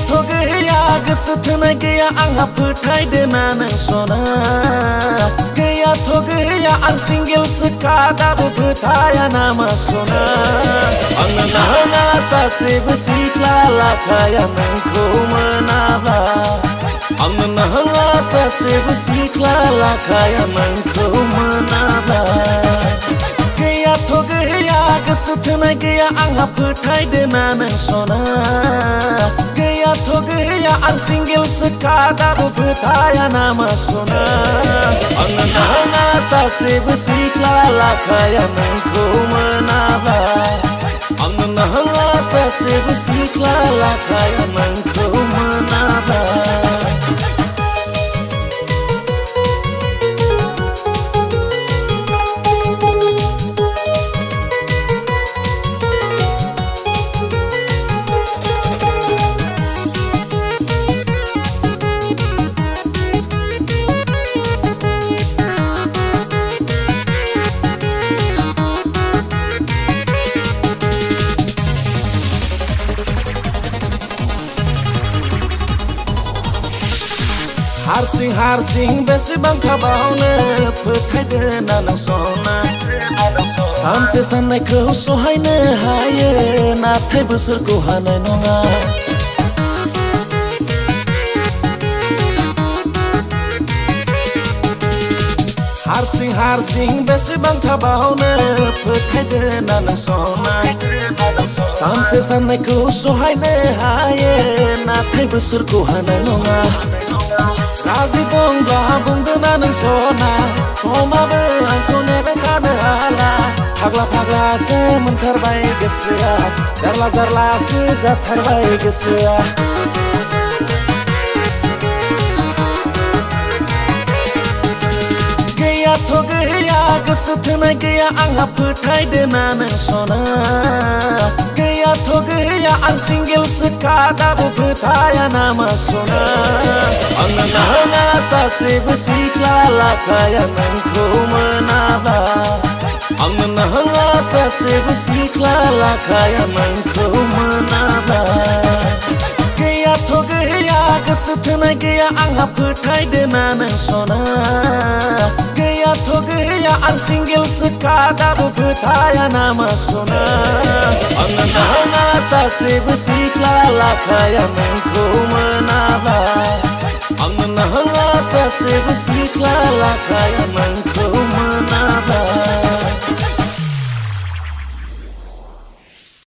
गैयाथ' गैया गोसो थोनाय गैया आंहा फोथायदोना नों सना गैयाथ' गैया आं सिंगेलसोखा दाबो फोथाया नामा सना आंनो नाङा सासेबो सिख्ला लाखाया नोंखौ मोनाब्ला आंनो नाङा सासेबो सिख्ला लाखाया नोंखौ मोनाब्ला गैयाथ' गैया गोसो थोनाय गैया आंहा फोथायदोना नों सना गैयाथ' गैया आं सिंगेलसोखा दाबो फोथाया नामा सना आंनो नाङा सासेबो सिख्ला लाखाया नोंखौ मोनाब्ला आंनो नाङा सासेबो सिख्ला लाखाया नोंखौ मोनाब्ला हारसिं हारसिं बेसेबां थाबावनो फोथायदोना नों सना सानसे साननायखौ सहायनो हायो नाथाय बोसोरखौ हानाय नङा हारसिं हारसिं बेसेबां थाबावनो फोथायदोना नों सना सानसे साननायखौ सहायनो हायो नाथाय बोसोरखौ हानाय नङा राजि दंब्ला बुंदोना नों सना समाबो आंखौ नेबाय थानो हाला फाग्ला फाग्लासो मोनथारबाय गोसोआ जारला जारलासो जाथारबाय गोसोआ गैयाथ' गैया गोसो थोनाय गैया आंहा फोथायदोना नों सना गैयाथ' गैया आं सिंगेलसोखा दाबो फोथाया नामा सना आंनो नाङा सासेबो सिख्ला लाखाया नोंखौ मोनाब्ला आंनो नाङा सासेबो सिख्ला लाखाया नोंखौ मोनाब्ला गैयाथ' गैया गोसो थोनाय गैया आंहा फोथायदोना नों सना गैयाथ' गैया आं सिंगेलसोखा दाबो फोथाया नामा सना आंनो नाङा सासेबो सिख्ला लाखाया नोंखौ मोनाब्ला आंनो नाङा सासेबो सिख्ला लाखाया नोंखौ मोनाब्ला